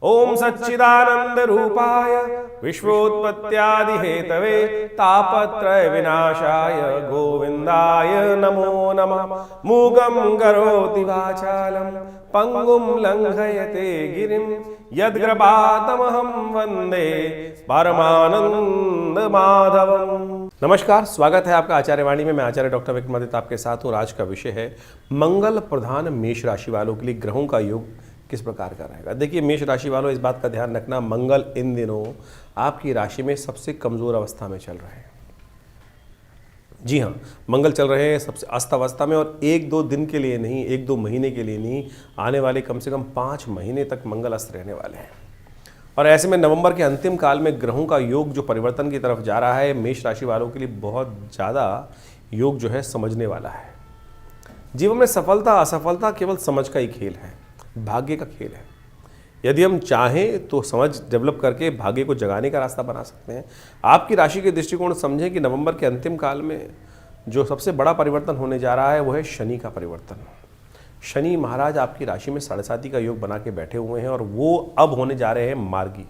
ओम सच्चिदानंद रूपाय विश्वोत्पत्त्यादि Hathaway तापत्रय विनाशाय गोविंदाय नमो नमः। मूगं करोति वाचालं पंगुं लंघयते गिरिं यद्कृपातमहं वंदे परमानंद माधवम। नमस्कार, स्वागत है आपका आचार्य वाणी में। मैं आचार्य डॉक्टर विक्रमादित्य आपके साथ हूँ। आज का विषय है मंगल प्रधान मेष राशि वालों के लिए ग्रहों का योग किस प्रकार का रहेगा। देखिए मेष राशि वालों, इस बात का ध्यान रखना, मंगल इन दिनों आपकी राशि में सबसे कमजोर अवस्था में चल रहे हैं। जी हाँ, मंगल चल रहे हैं सबसे अस्त अवस्था में, और एक दो दिन के लिए नहीं, एक दो महीने के लिए नहीं, आने वाले कम से कम 5 महीने तक मंगल अस्त रहने वाले हैं। और ऐसे में नवंबर के अंतिम काल में ग्रहों का योग जो परिवर्तन की तरफ जा रहा है, मेष राशि वालों के लिए बहुत ज़्यादा योग जो है समझने वाला है। जीवन में सफलता असफलता केवल समझ का ही खेल है, भाग्य का खेल है। यदि हम चाहें तो समझ डेवलप करके भाग्य को जगाने का रास्ता बना सकते हैं। आपकी राशि के दृष्टिकोण समझें कि नवंबर के अंतिम काल में जो सबसे बड़ा परिवर्तन होने जा रहा है वो है शनि का परिवर्तन। शनि महाराज आपकी राशि में 7.5 का योग बना के बैठे हुए हैं, और वो अब होने जा रहे हैं मार्गी।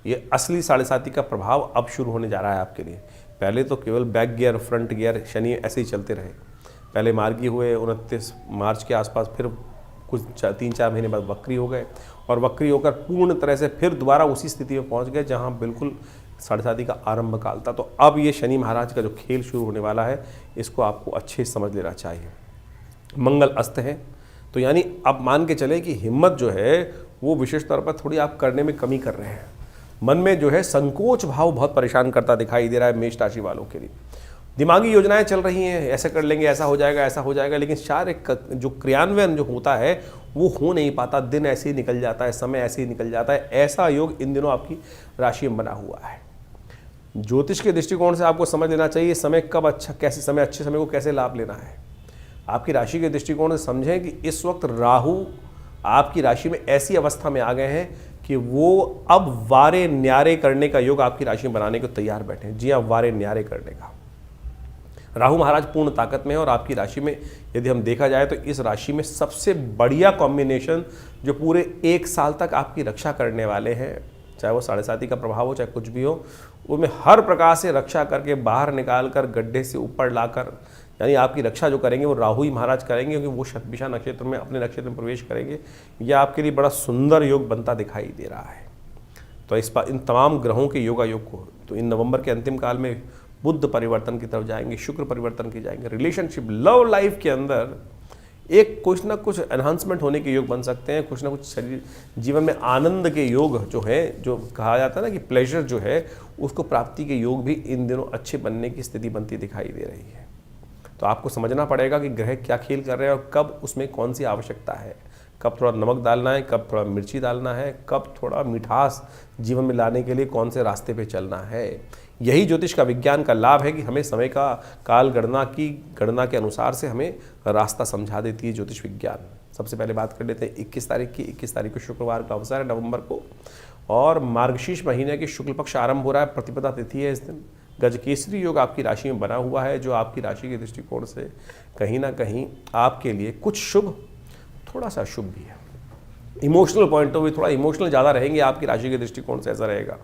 ये असली 7.5 का प्रभाव अब शुरू होने जा रहा है आपके लिए। पहले तो केवल back gear front gear Shani ऐसे ही चलते रहे। पहले मार्गी हुए 29 मार्च के आसपास, फिर कुछ 3-4 महीने बाद वक्री हो गए, और वक्री होकर पूर्ण तरह से फिर दोबारा उसी स्थिति में पहुंच गए जहां बिल्कुल 7.5 का आरंभ काल था। तो अब ये शनि महाराज का जो खेल शुरू होने वाला है, इसको आपको अच्छे से समझ लेना चाहिए। मंगल अस्त है, तो यानी अब मान के चले कि हिम्मत जो है वो विशेष तौर पर थोड़ी आप करने में कमी कर रहे हैं। मन में जो है संकोच भाव बहुत परेशान करता दिखाई दे रहा है मेष राशि वालों के लिए। दिमागी योजनाएं चल रही हैं, ऐसा कर लेंगे, ऐसा हो जाएगा, ऐसा हो जाएगा, लेकिन शारीरिक जो क्रियान्वयन जो होता है वो हो नहीं पाता। दिन ऐसे ही निकल जाता है, समय ऐसे ही निकल जाता है। ऐसा योग इन दिनों आपकी राशि में बना हुआ है। ज्योतिष के दृष्टिकोण से आपको समझ लेना चाहिए समय कब अच्छा, कैसे समय, अच्छे समय को कैसे लाभ लेना है। आपकी राशि के दृष्टिकोण से समझें कि इस वक्त राहु आपकी राशि में ऐसी अवस्था में आ गए हैं कि वो अब वारे न्यारे करने का योग आपकी राशि में बनाने को तैयार बैठे हैं। जी हाँ, वारे न्यारे करने का। राहु महाराज पूर्ण ताकत में है, और आपकी राशि में यदि हम देखा जाए तो इस राशि में सबसे बढ़िया कॉम्बिनेशन जो पूरे 1 साल तक आपकी रक्षा करने वाले हैं, चाहे वो 7.5 का प्रभाव हो, चाहे कुछ भी हो, उनमें हर प्रकार से रक्षा करके बाहर निकाल कर गड्ढे से ऊपर लाकर, यानी आपकी रक्षा जो करेंगे वो राहु ही महाराज करेंगे, क्योंकि वो शतभिषा नक्षत्र में अपने नक्षत्र में प्रवेश करेंगे। यह आपके लिए बड़ा सुंदर योग बनता दिखाई दे रहा है। तो इन तमाम ग्रहों के योगा योग को तो इन नवंबर के अंतिम काल में बुध परिवर्तन की तरफ जाएंगे, शुक्र परिवर्तन की जाएंगे। रिलेशनशिप, लव लाइफ के अंदर एक कुछ ना कुछ एनहांसमेंट होने के योग बन सकते हैं। कुछ ना कुछ शरीर जीवन में आनंद के योग जो है, जो कहा जाता है ना कि प्लेजर जो है, उसको प्राप्ति के योग भी इन दिनों अच्छे बनने की स्थिति बनती दिखाई दे रही है। तो आपको समझना पड़ेगा कि ग्रह क्या खेल कर रहे हैं और कब उसमें कौन सी आवश्यकता है। कब थोड़ा नमक डालना है, कब थोड़ा मिर्ची डालना है, कब थोड़ा मिठास जीवन में लाने के लिए कौन से रास्ते पे चलना है। यही ज्योतिष का विज्ञान का लाभ है कि हमें समय का काल गणना के अनुसार से हमें रास्ता समझा देती है ज्योतिष विज्ञान। सबसे पहले बात कर लेते हैं 21 तारीख को शुक्रवार का अवसर है नवंबर को, और मार्गशीर्ष महीने के शुक्ल पक्ष आरंभ हो रहा है। प्रतिपदा तिथि है इस दिन। गजकेसरी योग आपकी राशि में बना हुआ है, जो आपकी राशि के दृष्टिकोण से कहीं ना कहीं आपके लिए कुछ शुभ, थोड़ा सा शुभ भी है। इमोशनल पॉइंट ऑफ व्यू, थोड़ा इमोशनल ज़्यादा रहेंगे आपकी राशि के दृष्टिकोण से, ऐसा रहेगा।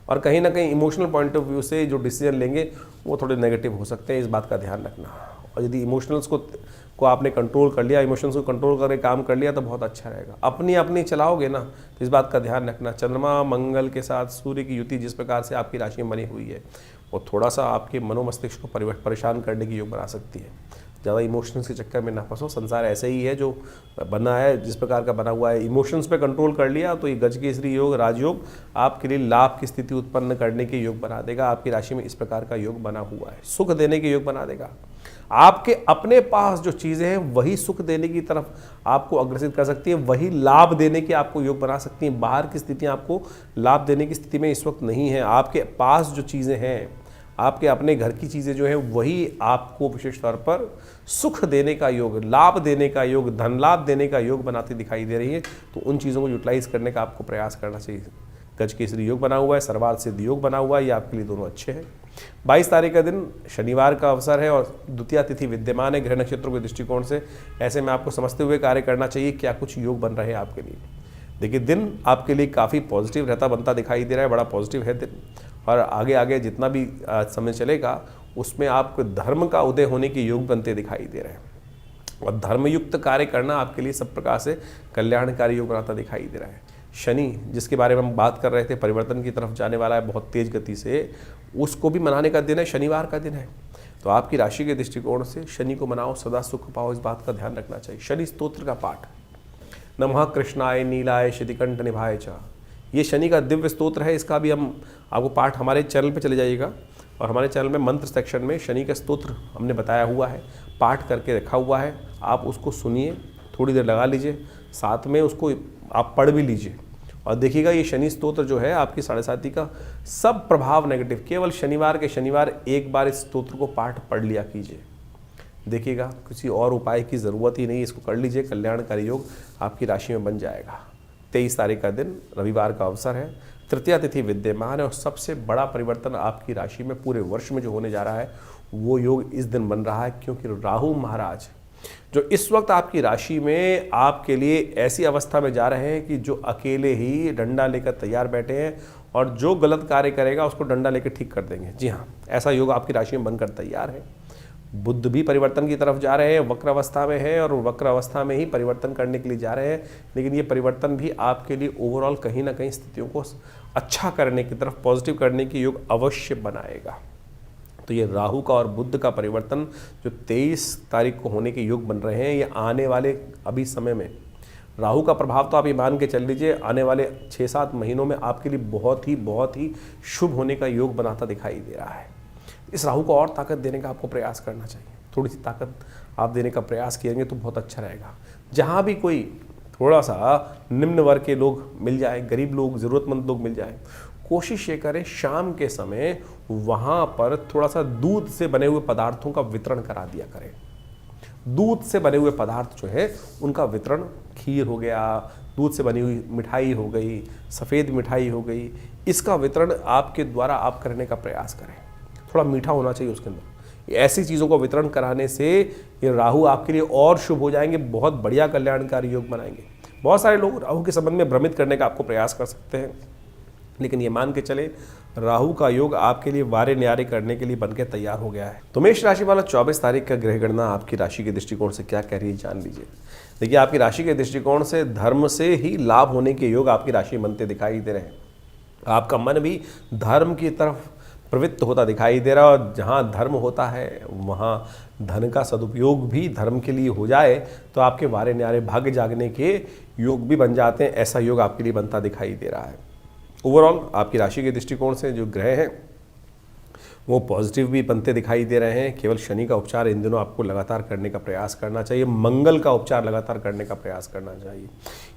और कहीं ना कहीं इमोशनल पॉइंट ऑफ व्यू से जो डिसीजन लेंगे वो थोड़े नेगेटिव हो सकते हैं, इस बात का ध्यान रखना। और यदि इमोशनल्स को आपने कंट्रोल कर लिया, इमोशंस को कंट्रोल करके काम कर लिया, तो बहुत अच्छा रहेगा। अपनी चलाओगे ना, तो इस बात का ध्यान रखना। चंद्रमा मंगल के साथ सूर्य की युति जिस प्रकार से आपकी राशि में बनी हुई है, वो थोड़ा सा आपके मनोमस्तिष्क को परेशान करने की योग बना सकती है। ज़्यादा इमोशंस के चक्कर में ना फंसो। संसार ऐसे ही है जो बना है, जिस प्रकार का बना हुआ है। इमोशंस पे कंट्रोल कर लिया तो ये गजकेसरी योग, राजयोग आपके लिए लाभ की स्थिति उत्पन्न करने के योग बना देगा। आपकी राशि में इस प्रकार का योग बना हुआ है, सुख देने के योग बना देगा। आपके अपने पास जो चीज़ें हैं वही सुख देने की तरफ आपको अग्रसित कर सकती है, वही लाभ देने के आपको योग बना सकती हैं। बाहर की स्थितियाँ आपको लाभ देने की स्थिति में इस वक्त नहीं है। आपके पास जो चीज़ें हैं, आपके अपने घर की चीज़ें जो हैं, वही आपको विशेष तौर पर सुख देने का योग, लाभ देने का योग, धन लाभ देने का योग बनाती दिखाई दे रही है। तो उन चीज़ों को यूटिलाइज करने का आपको प्रयास करना चाहिए। गजकेसरी योग बना हुआ है, सर्वार्थ सिद्ध योग बना हुआ है, ये आपके लिए दोनों अच्छे हैं। 22 तारीख का दिन शनिवार का अवसर है और द्वितीया तिथि विद्यमान है ग्रह नक्षत्रों के दृष्टिकोण से। ऐसे में आपको समझते हुए कार्य करना चाहिए क्या कुछ योग बन रहे हैं आपके लिए। देखिए दिन आपके लिए काफ़ी पॉजिटिव रहता बनता दिखाई दे रहा है, बड़ा पॉजिटिव है दिन। और आगे आगे जितना भी समय चलेगा उसमें आपको धर्म का उदय होने के योग बनते दिखाई दे रहे हैं, और धर्मयुक्त कार्य करना आपके लिए सब प्रकार से कल्याणकारी योग बनाता दिखाई दे रहा है। शनि जिसके बारे में हम बात कर रहे थे, परिवर्तन की तरफ जाने वाला है बहुत तेज गति से, उसको भी मनाने का दिन है, शनिवार का दिन है। तो आपकी राशि के दृष्टिकोण से शनि को मनाओ, सदा सुख पाओ, इस बात का ध्यान रखना चाहिए। शनि स्तोत्र का पाठ, नमः कृष्णाय नीलाय शितिकंठ निभाय च, ये शनि का दिव्य स्तोत्र है। इसका भी हम आपको पाठ हमारे चैनल पे चले जाइएगा, और हमारे चैनल में मंत्र सेक्शन में शनि का स्तोत्र हमने बताया हुआ है, पाठ करके रखा हुआ है। आप उसको सुनिए, थोड़ी देर लगा लीजिए, साथ में उसको आप पढ़ भी लीजिए, और देखिएगा ये शनि स्तोत्र जो है आपकी 7.5 का सब प्रभाव नेगेटिव, केवल शनिवार के शनिवार एक बार इस स्तोत्र को पाठ पढ़ लिया कीजिए, देखिएगा किसी और उपाय की ज़रूरत ही नहीं, इसको कर लीजिए, कल्याणकारी योग आपकी राशि में बन जाएगा। 23 तारीख का दिन रविवार का अवसर है, तृतीया तिथि विद्यमान है, और सबसे बड़ा परिवर्तन आपकी राशि में पूरे वर्ष में जो होने जा रहा है वो योग इस दिन बन रहा है, क्योंकि राहु महाराज जो इस वक्त आपकी राशि में आपके लिए ऐसी अवस्था में जा रहे हैं कि जो अकेले ही डंडा लेकर तैयार बैठे हैं, और जो गलत कार्य करेगा उसको डंडा लेकर ठीक कर देंगे। जी हाँ, ऐसा योग आपकी राशि में बनकर तैयार है। बुध भी परिवर्तन की तरफ जा रहे हैं, वक्र अवस्था में है, और वक्र अवस्था में ही परिवर्तन करने के लिए जा रहे हैं, लेकिन ये परिवर्तन भी आपके लिए ओवरऑल कहीं ना कहीं स्थितियों को अच्छा करने की तरफ, पॉजिटिव करने की योग अवश्य बनाएगा। तो ये राहु का और बुध का परिवर्तन जो 23 तारीख को होने के योग बन रहे हैं, ये आने वाले अभी समय में राहु का प्रभाव तो आप ये मान के चल लीजिए आने वाले 6-7 महीनों में आपके लिए बहुत ही शुभ होने का योग बनाता दिखाई दे रहा है। इस राहु को और ताकत देने का आपको प्रयास करना चाहिए, थोड़ी सी ताकत आप देने का प्रयास करेंगे तो बहुत अच्छा रहेगा। जहाँ भी कोई थोड़ा सा निम्न वर्ग के लोग मिल जाए, गरीब लोग, ज़रूरतमंद लोग मिल जाए, कोशिश ये करें शाम के समय वहाँ पर थोड़ा सा दूध से बने हुए पदार्थों का वितरण करा दिया करें। दूध से बने हुए पदार्थ जो है उनका वितरण, खीर हो गया, दूध से बनी हुई मिठाई हो गई, सफ़ेद मिठाई हो गई, इसका वितरण आपके द्वारा आप करने का प्रयास करें। थोड़ा मीठा होना चाहिए उसके अंदर। ऐसी चीज़ों को वितरण कराने से ये राहु आपके लिए और शुभ हो जाएंगे, बहुत बढ़िया कल्याणकारी योग बनाएंगे। बहुत सारे लोग राहु के संबंध में भ्रमित करने का आपको प्रयास कर सकते हैं, लेकिन ये मान के चले राहु का योग आपके लिए वारे न्यारे करने के लिए बनकर तैयार हो गया है। तो मेष राशि वाला 24 तारीख का ग्रह गणना आपकी राशि के दृष्टिकोण से क्या कह रही है जान लीजिए। देखिए आपकी राशि के दृष्टिकोण से धर्म से ही लाभ होने के योग आपकी राशि में बनते दिखाई दे रहे हैं। आपका मन भी धर्म की तरफ प्रवृत्त होता दिखाई दे रहा है, और जहाँ धर्म होता है वहाँ धन का सदुपयोग भी धर्म के लिए हो जाए तो आपके वारे न्यारे भाग्य जागने के योग भी बन जाते हैं। ऐसा योग आपके लिए बनता दिखाई दे रहा है। ओवरऑल आपकी राशि के दृष्टिकोण से जो ग्रह हैं वो पॉजिटिव भी बनते दिखाई दे रहे हैं। केवल शनि का उपचार इन दिनों आपको लगातार करने का प्रयास करना चाहिए, मंगल का उपचार लगातार करने का प्रयास करना चाहिए,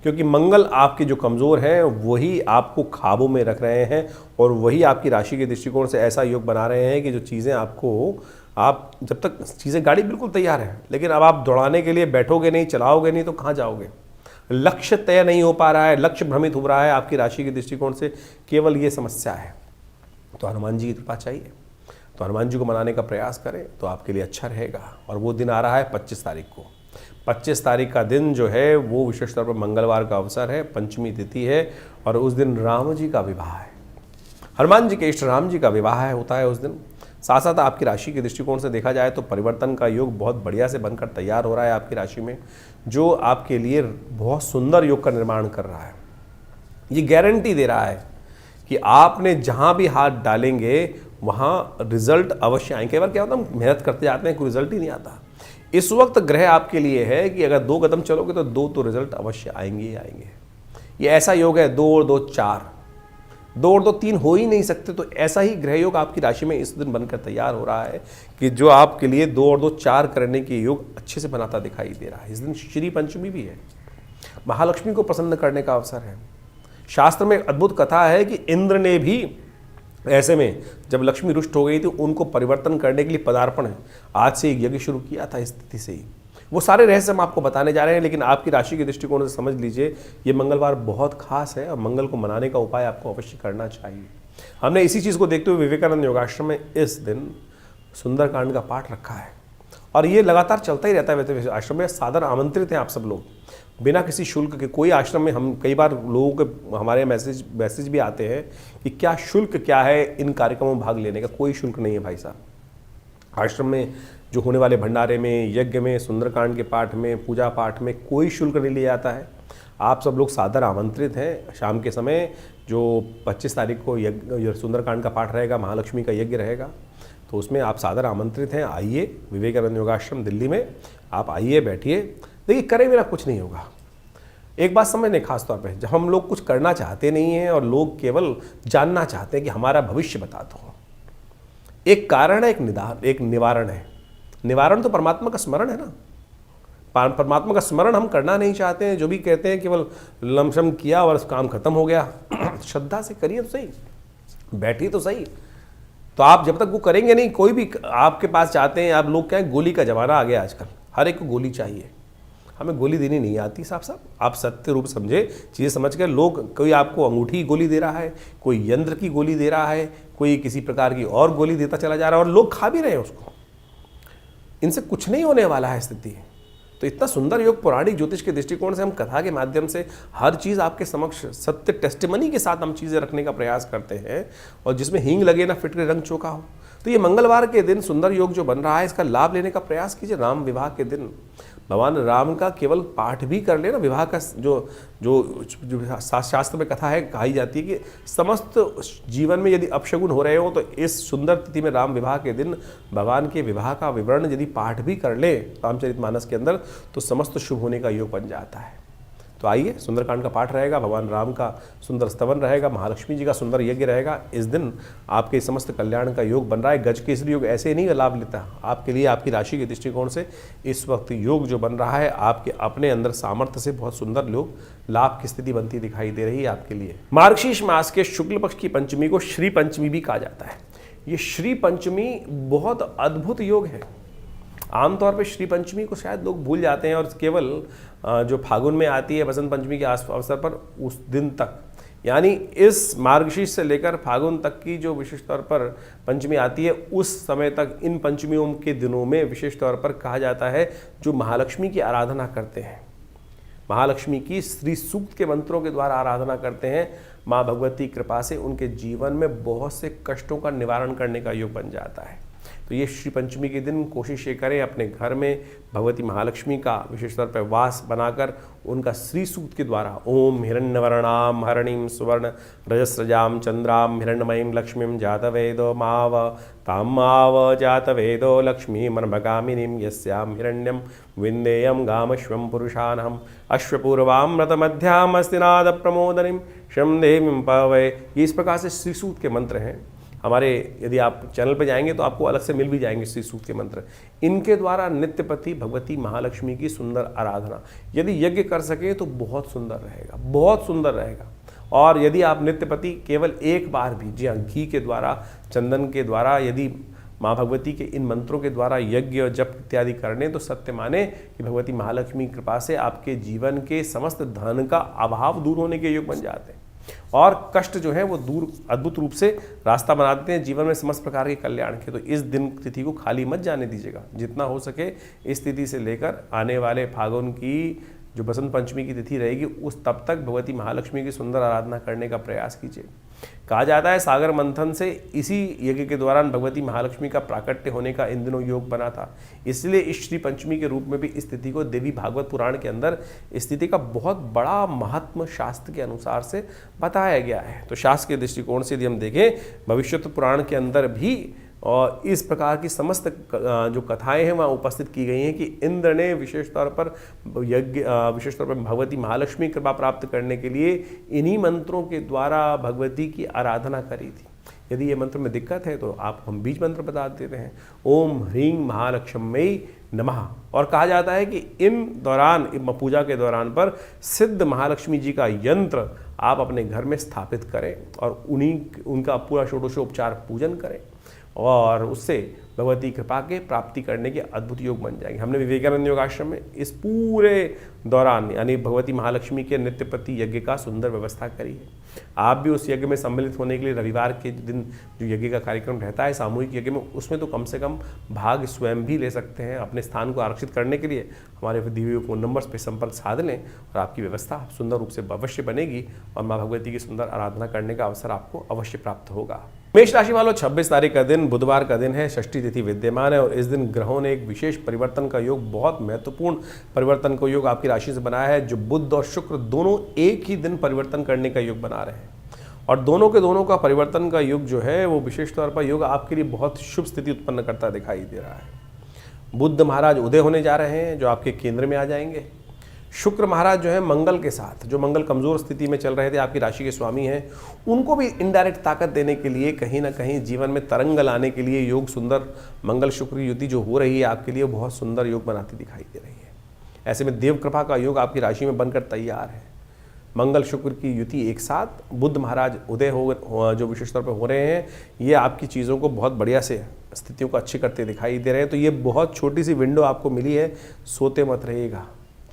क्योंकि मंगल आपके जो कमज़ोर हैं वही आपको काबू में रख रहे हैं, और वही आपकी राशि के दृष्टिकोण से ऐसा योग बना रहे हैं कि जो चीज़ें आपको, आप जब तक चीज़ें, गाड़ी बिल्कुल तैयार है लेकिन अब आप दौड़ाने के लिए बैठोगे नहीं, चलाओगे नहीं तो कहाँ जाओगे। लक्ष्य तय नहीं हो पा रहा है, लक्ष्य भ्रमित हो रहा है, आपकी राशि के दृष्टिकोण से केवल ये समस्या है। तो हनुमान जी की कृपा चाहिए, तो हनुमान जी को मनाने का प्रयास करें तो आपके लिए अच्छा रहेगा। और वो दिन आ रहा है 25 तारीख को। 25 तारीख का दिन जो है वो विशेष तौर पर मंगलवार का अवसर है, पंचमी तिथि है, और उस दिन राम जी का विवाह है। हनुमान जी के इष्ट राम जी का विवाह होता है उस दिन। साथ साथ आपकी राशि के दृष्टिकोण से देखा जाए तो परिवर्तन का योग बहुत बढ़िया से बनकर तैयार हो रहा है आपकी राशि में, जो आपके लिए बहुत सुंदर योग का निर्माण कर रहा है। ये गारंटी दे रहा है कि आपने जहाँ भी हाथ डालेंगे वहाँ रिजल्ट अवश्य आएंगे। कई बार क्या होता है, हम मेहनत करते जाते हैं, कोई रिजल्ट ही नहीं आता। इस वक्त ग्रह आपके लिए है कि अगर 2 कदम चलोगे तो 2 तो रिजल्ट अवश्य आएंगे ही आएंगे। ये ऐसा योग है 2 और 2 4, 2 और 2 3 हो ही नहीं सकते। तो ऐसा ही ग्रह योग आपकी राशि में इस दिन बनकर तैयार हो रहा है कि जो आपके लिए 2 और 2 4 करने के योग अच्छे से बनाता दिखाई दे रहा है। इस दिन श्री पंचमी भी है, महालक्ष्मी को प्रसन्न करने का अवसर है। शास्त्र में अद्भुत कथा है कि इंद्र ने भी ऐसे में जब लक्ष्मी रुष्ट हो गई थी उनको परिवर्तन करने के लिए पदार्पण है आज से एक यज्ञ शुरू किया था। इस स्थिति से ही वो सारे रहस्य हम आपको बताने जा रहे हैं, लेकिन आपकी राशि के दृष्टिकोण से समझ लीजिए ये मंगलवार बहुत खास है और मंगल को मनाने का उपाय आपको अवश्य करना चाहिए। हमने इसी चीज़ को देखते हुए विवेकानंद योगाश्रम में इस दिन सुंदरकांड का पाठ रखा है, और ये लगातार चलता ही रहता है। वैसे आश्रम में सादर आमंत्रित हैं आप सब लोग, बिना किसी शुल्क के। कोई आश्रम में हम कई बार लोगों के हमारे मैसेज भी आते हैं कि क्या शुल्क क्या है इन कार्यक्रमों में भाग लेने का। कोई शुल्क नहीं है भाई साहब। आश्रम में जो होने वाले भंडारे में, यज्ञ में, सुंदरकांड के पाठ में, पूजा पाठ में कोई शुल्क नहीं लिया जाता है। आप सब लोग सादर आमंत्रित हैं। शाम के समय जो 25 तारीख को यज्ञ सुंदरकांड का पाठ रहेगा, महालक्ष्मी का यज्ञ रहेगा, तो उसमें आप सादर आमंत्रित हैं। आइए, विवेकानंद योगाश्रम दिल्ली में आप आइए, बैठिए। देखिए, करे बिना कुछ नहीं होगा। एक बात समझ लें, खास तौर पे जब हम लोग कुछ करना चाहते नहीं हैं और लोग केवल जानना चाहते हैं कि हमारा भविष्य बता दो, एक कारण है, एक निवारण है। निवारण तो परमात्मा का स्मरण है ना। परमात्मा का स्मरण हम करना नहीं चाहते हैं। जो भी कहते हैं केवल लमसम किया और काम खत्म हो गया। श्रद्धा से करिए तो सही, बैठिए तो सही। तो आप जब तक वो करेंगे नहीं, कोई भी आपके पास चाहते हैं, आप लोग क्या है, गोली का जमाना आ गया आजकल, हर एक को गोली चाहिए। हमें गोली देनी नहीं आती साहब। आप सत्य रूप समझे, चीज़ें समझ कर। लोग, कोई आपको अंगूठी की गोली दे रहा है, कोई यंत्र की गोली दे रहा है, कोई किसी प्रकार की और गोली देता चला जा रहा है और लोग खा भी रहे हैं उसको। इनसे कुछ नहीं होने वाला है स्थिति। तो इतना सुंदर योग पौराणिक ज्योतिष के दृष्टिकोण से हम कथा के माध्यम से हर चीज़ आपके समक्ष सत्य टेस्टिमनी के साथ हम चीज़ें रखने का प्रयास करते हैं, और जिसमें हींग लगे ना फिटके रंग चोखा हो। तो ये मंगलवार के दिन सुंदर योग जो बन रहा है, इसका लाभ लेने का प्रयास कीजिए। राम विवाह के दिन भगवान राम का केवल पाठ भी कर लेना। विवाह का जो शास्त्र में कथा है, कही जाती है कि समस्त जीवन में यदि अपशगुन हो रहे हो तो इस सुंदर तिथि में राम विवाह के दिन भगवान के विवाह का विवरण यदि पाठ भी कर ले रामचरितमानस के अंदर, तो समस्त शुभ होने का योग बन जाता है। तो आइए, सुंदरकांड का पाठ रहेगा, भगवान राम का सुंदर स्तवन रहेगा, महालक्ष्मी जी का सुंदर यज्ञ रहेगा। इस दिन आपके समस्त कल्याण का योग बन रहा है। गज केसरी योग ऐसे ही नहीं लाभ लेता आपके लिए, आपकी राशि के दृष्टिकोण से इस वक्त योग जो बन रहा है, आपके अपने अंदर सामर्थ्य से बहुत सुंदर योग लाभ की स्थिति बनती दिखाई दे रही है आपके लिए। मार्गशीर्ष मास के शुक्ल पक्ष की पंचमी को श्री पंचमी भी कहा जाता है। ये श्री पंचमी बहुत अद्भुत योग है। आमतौर पे श्री पंचमी को शायद लोग भूल जाते हैं और केवल जो फागुन में आती है बसंत पंचमी के अवसर पर उस दिन तक, यानी इस मार्गशीर्ष से लेकर फागुन तक की जो विशेष तौर पर पंचमी आती है, उस समय तक इन पंचमियों के दिनों में विशेष तौर पर कहा जाता है जो महालक्ष्मी की आराधना करते हैं, महालक्ष्मी की श्री सूक्त के मंत्रों के द्वारा आराधना करते हैं, माँ भगवती कृपा से उनके जीवन में बहुत से कष्टों का निवारण करने का योग बन जाता है। तो ये श्री पंचमी के दिन कोशिश ये करें अपने घर में भगवती महालक्ष्मी का विशेष तौर पर वास बनाकर उनका श्री सूक्त के द्वारा ओम हिरण्यवर्णाम हरणीम सुवर्ण रजस्रजाम चंद्राम हिरण्यमयीं लक्ष्मीं जातवेदो माव ताम माव जातवेदो लक्ष्मी मनभगामिनीं यस्याम हिरण्यम विन्देयम गामश्वं पुरुषानहम अश्वपूर्वाम रतमध्याम अस्तिनाद प्रमोदनीं शम देवीं पवै। ये इस प्रकार से श्री सूक्त के मंत्र हैं हमारे। यदि आप चैनल पर जाएंगे तो आपको अलग से मिल भी जाएंगे श्री सूक्त के मंत्र। इनके द्वारा नित्यपति भगवती महालक्ष्मी की सुंदर आराधना यदि यज्ञ कर सके तो बहुत सुंदर रहेगा, बहुत सुंदर रहेगा। और यदि आप नित्यपति केवल एक बार भी, जी हाँ, घी के द्वारा, चंदन के द्वारा यदि माँ भगवती के इन मंत्रों के द्वारा यज्ञ जप इत्यादि करने, तो सत्य माने कि भगवती महालक्ष्मी कृपा से आपके जीवन के समस्त धन का अभाव दूर होने के योग बन जाते हैं और कष्ट जो है वो दूर अद्भुत रूप से रास्ता बना देते हैं जीवन में समस्त प्रकार के कल्याण के। तो इस दिन तिथि को खाली मत जाने दीजिएगा। जितना हो सके इस तिथि से लेकर आने वाले फागुन की जो बसंत पंचमी की तिथि रहेगी उस तब तक भगवती महालक्ष्मी की सुंदर आराधना करने का प्रयास कीजिए। कहा जाता है सागर मंथन से इसी यज्ञ के दौरान भगवती महालक्ष्मी का प्राकट्य होने का इन दिनों योग बना था। इसलिए इस श्री पंचमी के रूप में भी इस तिथि को देवी भागवत पुराण के अंदर इस तिथि का बहुत बड़ा महत्व शास्त्र के अनुसार से बताया गया है। तो शास्त्र के दृष्टिकोण से यदि हम देखें, भविष्यत्व पुराण के अंदर भी और इस प्रकार की समस्त जो कथाएं हैं वहाँ उपस्थित की गई हैं कि इंद्र ने विशेष तौर पर विशेष तौर पर भगवती महालक्ष्मी कृपा प्राप्त करने के लिए इन्हीं मंत्रों के द्वारा भगवती की आराधना करी थी। यदि ये मंत्र में दिक्कत है तो आप हम बीज मंत्र बता देते हैं, ओम ह्रीं महालक्ष्म्यै नमः। और कहा जाता है कि इन दौरान पूजा के दौरान पर सिद्ध महालक्ष्मी जी का यंत्र आप अपने घर में स्थापित करें और उनका पूरा षोडशोपचार पूजन करें और उससे भगवती कृपा के प्राप्ति करने के अद्भुत योग बन जाएंगे। हमने विवेकानंद योगाश्रम में इस पूरे दौरान यानी भगवती महालक्ष्मी के नित्यपति यज्ञ का सुंदर व्यवस्था करी है। आप भी उस यज्ञ में सम्मिलित होने के लिए रविवार के दिन जो यज्ञ का कार्यक्रम रहता है सामूहिक यज्ञ में, उसमें तो कम से कम भाग स्वयं भी ले सकते हैं। अपने स्थान को आरक्षित करने के लिए हमारे दिए हुए फ़ोन नंबर्स पर संपर्क साध लें और आपकी व्यवस्था सुंदर रूप से अवश्य बनेगी और माँ भगवती की सुंदर आराधना करने का अवसर आपको अवश्य प्राप्त होगा। मेष राशि वालों, 26 तारीख का दिन बुधवार का दिन है, षष्ठी तिथि विद्यमान है और इस दिन ग्रहों ने एक विशेष परिवर्तन का योग, बहुत महत्वपूर्ण परिवर्तन का योग आपकी राशि से बनाया है, जो बुध और शुक्र दोनों एक ही दिन परिवर्तन करने का योग बना रहे हैं। और दोनों के दोनों का परिवर्तन का योग जो है वो विशेष तौर पर योग आपके लिए बहुत शुभ स्थिति उत्पन्न करता दिखाई दे रहा है। बुध महाराज उदय होने जा रहे हैं जो आपके केंद्र में आ जाएंगे। शुक्र महाराज जो है मंगल के साथ, जो मंगल कमजोर स्थिति में चल रहे थे, आपकी राशि के स्वामी हैं, उनको भी इनडायरेक्ट ताकत देने के लिए, कहीं ना कहीं जीवन में तरंग लाने के लिए योग सुंदर मंगल शुक्र युति जो हो रही है आपके लिए बहुत सुंदर योग बनाती दिखाई दे रही है। ऐसे में देव कृपा का योग आपकी राशि में बनकर तैयार है। मंगल शुक्र की युति एक साथ, बुध महाराज उदय हो जो विशेष तौर पर हो रहे हैं, ये आपकी चीज़ों को बहुत बढ़िया से स्थितियों को अच्छी करते दिखाई दे रहे हैं। तो ये बहुत छोटी सी विंडो आपको मिली है, सोते मत रहिएगा,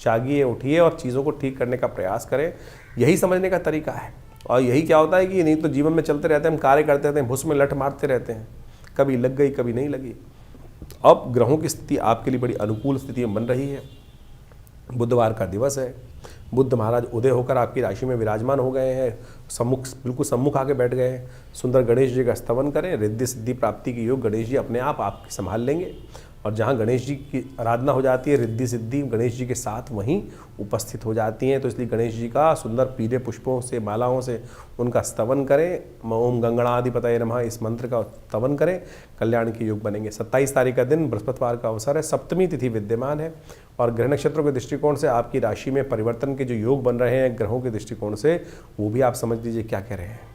जागिए, उठिए और चीज़ों को ठीक करने का प्रयास करें। यही समझने का तरीका है। और यही क्या होता है कि नहीं तो जीवन में चलते रहते हैं, हम कार्य करते रहते हैं, भुस में लठ मारते रहते हैं, कभी लग गई कभी नहीं लगी। अब ग्रहों की स्थिति आपके लिए बड़ी अनुकूल स्थिति में बन रही है। बुधवार का दिवस है, बुध महाराज उदय होकर आपकी राशि में विराजमान हो गए हैं, बिल्कुल सम्मुख आके बैठ गए हैं। सुंदर गणेश जी का स्तवन करें, रिद्धि सिद्धि प्राप्ति की योग गणेश जी अपने आप आपकी संभाल लेंगे। और जहाँ गणेश जी की आराधना हो जाती है, रिद्धि सिद्धि गणेश जी के साथ वहीं उपस्थित हो जाती हैं। तो इसलिए गणेश जी का सुंदर पीले पुष्पों से, मालाओं से उनका स्तवन करें। ओम गंगणाधिपतये नमः इस मंत्र का स्तवन करें, कल्याण के योग बनेंगे। 27 तारीख का दिन बृहस्पतिवार का अवसर है, सप्तमी तिथि विद्यमान है और ग्रह नक्षत्रों के दृष्टिकोण से आपकी राशि में परिवर्तन के जो योग बन रहे हैं ग्रहों के दृष्टिकोण से, वो भी आप समझ लीजिए क्या कह रहे हैं।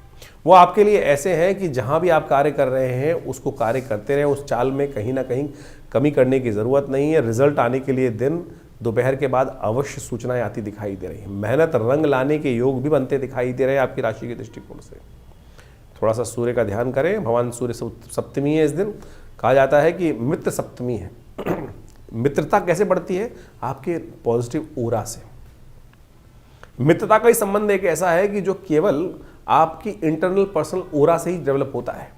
वो आपके लिए ऐसे हैं कि जहाँ भी आप कार्य कर रहे हैं उसको कार्य करते रहें, उस चाल में कहीं ना कहीं कमी करने की ज़रूरत नहीं है। रिजल्ट आने के लिए दिन दोपहर के बाद अवश्य सूचनाएं आती दिखाई दे रही हैं। मेहनत रंग लाने के योग भी बनते दिखाई दे रहे हैं आपकी राशि के दृष्टिकोण से। थोड़ा सा सूर्य का ध्यान करें, भगवान सूर्य सप्तमी है इस दिन। कहा जाता है कि मित्र सप्तमी है। मित्रता कैसे बढ़ती है? आपके पॉजिटिव ओरा से। मित्रता का ही संबंध एक ऐसा है कि जो केवल आपकी इंटरनल पर्सनल ओरा से ही डेवलप होता है,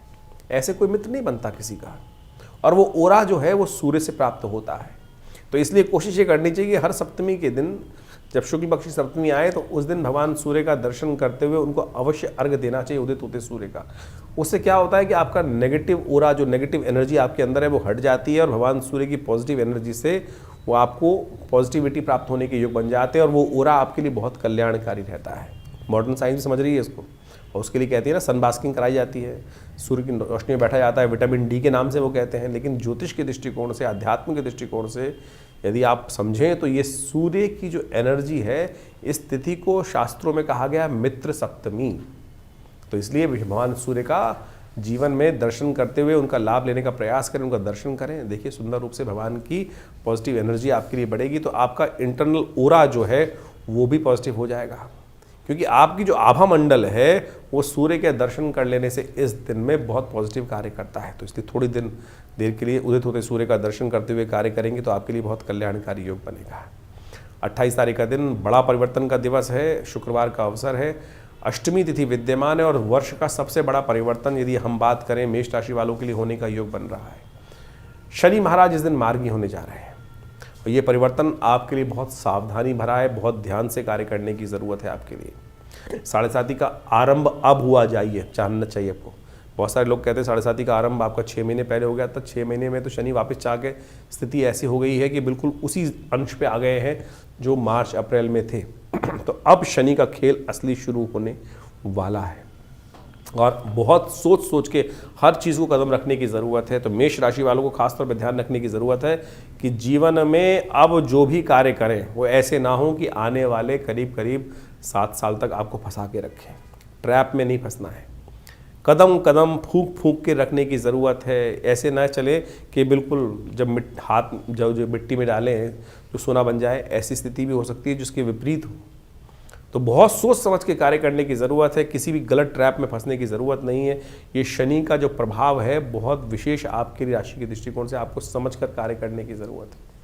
ऐसे कोई मित्र नहीं बनता किसी का। और वो ओरा जो है वो सूर्य से प्राप्त होता है। तो इसलिए कोशिश ये करनी चाहिए कि हर सप्तमी के दिन जब शुक्ल पक्ष की सप्तमी आए तो उस दिन भगवान सूर्य का दर्शन करते हुए उनको अवश्य अर्घ्य देना चाहिए उदित होते सूर्य का। उससे क्या होता है कि आपका नेगेटिव ओरा, जो नेगेटिव एनर्जी आपके अंदर है वो हट जाती है और भगवान सूर्य की पॉजिटिव एनर्जी से वो आपको पॉजिटिविटी प्राप्त होने के योग बन जाते हैं और वो ओरा आपके लिए बहुत कल्याणकारी रहता है। मॉडर्न साइंस भी समझ रही है इसको और उसके लिए कहती है ना, सन बास्किंग कराई जाती है, सूर्य की रोशनी में बैठा जाता है, विटामिन डी के नाम से वो कहते हैं। लेकिन ज्योतिष के दृष्टिकोण से, अध्यात्म के दृष्टिकोण से यदि आप समझें तो ये सूर्य की जो एनर्जी है, इस तिथि को शास्त्रों में कहा गया मित्र सप्तमी। तो इसलिए भगवान सूर्य का जीवन में दर्शन करते हुए उनका लाभ लेने का प्रयास करें, उनका दर्शन करें। देखिए सुंदर रूप से भगवान की पॉजिटिव एनर्जी आपके लिए बढ़ेगी, तो आपका इंटरनल ओरा जो है वो भी पॉजिटिव हो जाएगा। क्योंकि आपकी जो आभा मंडल है वो सूर्य के दर्शन कर लेने से इस दिन में बहुत पॉजिटिव कार्य करता है। तो इसलिए थोड़ी देर के लिए उदित होते सूर्य का दर्शन करते हुए कार्य करेंगे तो आपके लिए बहुत कल्याणकारी योग बनेगा। 28 तारीख का दिन बड़ा परिवर्तन का दिवस है, शुक्रवार का अवसर है, अष्टमी तिथि विद्यमान है और वर्ष का सबसे बड़ा परिवर्तन यदि हम बात करें मेष राशि वालों के लिए होने का योग बन रहा है। शनि महाराज इस दिन मार्गी होने जा रहे हैं और ये परिवर्तन आपके लिए बहुत सावधानी भरा है, बहुत ध्यान से कार्य करने की ज़रूरत है आपके लिए। 7.5 का आरंभ अब हुआ जानना चाहिए आपको। बहुत सारे लोग कहते हैं 7.5 का आरंभ आपका 6 महीने पहले हो गया, तो 6 महीने में तो शनि वापस चाह के स्थिति ऐसी हो गई है कि बिल्कुल उसी अंश पे आ गए हैं जो मार्च अप्रैल में थे। तो अब शनि का खेल असली शुरू होने वाला है और बहुत सोच सोच के हर चीज़ को कदम रखने की ज़रूरत है। तो मेष राशि वालों को खासतौर पर ध्यान रखने की ज़रूरत है कि जीवन में अब जो भी कार्य करें वो ऐसे ना हो कि आने वाले करीब 7 साल तक आपको फंसा के रखें। ट्रैप में नहीं फंसना है, कदम कदम फूंक के रखने की ज़रूरत है। ऐसे ना चले कि बिल्कुल जब हाथ जो मिट्टी में डालें तो सोना बन जाए, ऐसी स्थिति भी हो सकती है जिसके विपरीत हो। तो बहुत सोच समझ के कार्य करने की ज़रूरत है, किसी भी गलत ट्रैप में फंसने की ज़रूरत नहीं है। ये शनि का जो प्रभाव है बहुत विशेष आपकी राशि के दृष्टिकोण से आपको समझकर कार्य करने की ज़रूरत है।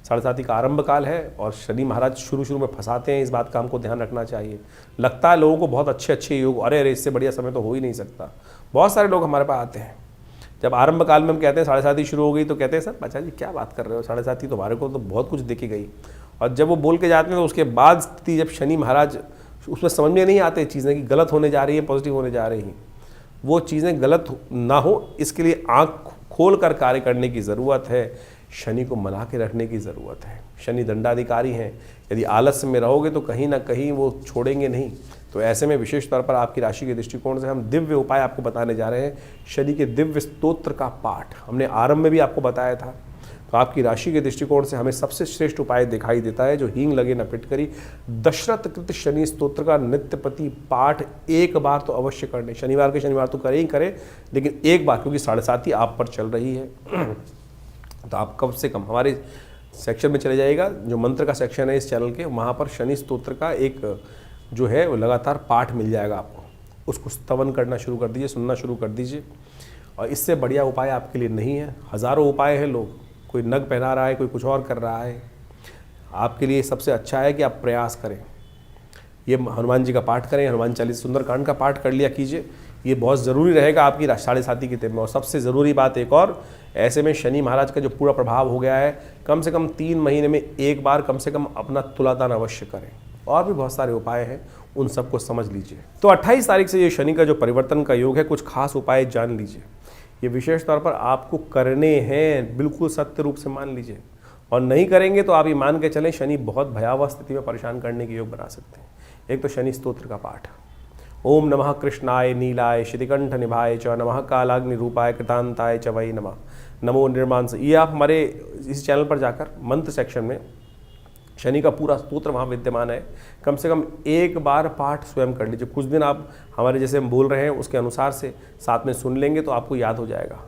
साढ़े का आरंभ काल है और शनि महाराज शुरू में फंसाते हैं, इस बात का हमको ध्यान रखना चाहिए। लगता है लोगों को बहुत अच्छे योग, अरे इससे बढ़िया समय तो हो ही नहीं सकता। बहुत सारे लोग हमारे पास आते हैं, जब आरंभ काल में हम कहते हैं 7:30 शुरू हो गई तो कहते हैं सर बच्चा जी क्या बात कर रहे हो, 7:30 तो हमारे को तो बहुत कुछ देखी गई। और जब वो बोल के जाते हैं तो उसके बाद स्थिति जब शनि महाराज उसमें समझ में नहीं आते चीज़ें कि गलत होने जा रही है पॉजिटिव होने जा रही हैं, वो चीज़ें गलत ना हो इसके लिए आँख खोल कर कार्य करने की ज़रूरत है। शनि को मना के रखने की ज़रूरत है। शनि दंडाधिकारी हैं, यदि आलस्य में रहोगे तो कहीं ना कहीं वो छोड़ेंगे नहीं। तो ऐसे में विशेष तौर पर आपकी राशि के दृष्टिकोण से हम दिव्य उपाय आपको बताने जा रहे हैं। शनि के दिव्य स्तोत्र का पाठ हमने आरंभ में भी आपको बताया था। तो आपकी राशि के दृष्टिकोण से हमें सबसे श्रेष्ठ उपाय दिखाई देता है जो हींग लगे न फिटकरी दशरथ कृत शनि स्तोत्र का नित्यपति पाठ एक बार तो अवश्य करने। शनिवार के शनिवार तो करें ही करें, लेकिन एक बार, क्योंकि 7:30 आप पर चल रही है तो आप कम से कम हमारे सेक्शन में चले जाइएगा, जो मंत्र का सेक्शन है इस चैनल के, वहाँ पर शनि स्तोत्र का एक जो है वो लगातार पाठ मिल जाएगा आपको। उसको स्तवन करना शुरू कर दीजिए, सुनना शुरू कर दीजिए। और इससे बढ़िया उपाय आपके लिए नहीं है। हज़ारों उपाय हैं, लोग कोई नग पहना रहा है, कोई कुछ और कर रहा है। आपके लिए सबसे अच्छा है कि आप प्रयास करें, ये हनुमान जी का पाठ करें, हनुमान चालीसा सुंदरकांड का पाठ कर लिया कीजिए। ये बहुत ज़रूरी रहेगा आपकी 7:30 के दिन में। और सबसे ज़रूरी बात एक और, ऐसे में शनि महाराज का जो पूरा प्रभाव हो गया है, कम से कम 3 महीने में एक बार कम से कम अपना तुलादान अवश्य करें। और भी बहुत सारे उपाय हैं, उन सबको समझ लीजिए। तो 28 तारीख से ये शनि का जो परिवर्तन का योग है, कुछ खास उपाय जान लीजिए। ये विशेष तौर पर आपको करने हैं, बिल्कुल सत्य रूप से मान लीजिए। और नहीं करेंगे तो आप ये मान के चलें शनि बहुत भयावह स्थिति में परेशान करने के योग बना सकते हैं। एक तो शनि स्तोत्र का पाठ, ओम नमः कृष्णाय नीलाय श्रीकंठ निभाय च नमः कालाग्नि रूपाय कृतांताय च वै नमः नमो निर्मांस। ये आप हमारे इस चैनल पर जाकर मंत्र सेक्शन में शनि का पूरा स्तोत्र वहाँ विद्यमान है। कम से कम एक बार पाठ स्वयं कर लीजिए। कुछ दिन आप हमारे जैसे हम बोल रहे हैं उसके अनुसार से साथ में सुन लेंगे तो आपको याद हो जाएगा।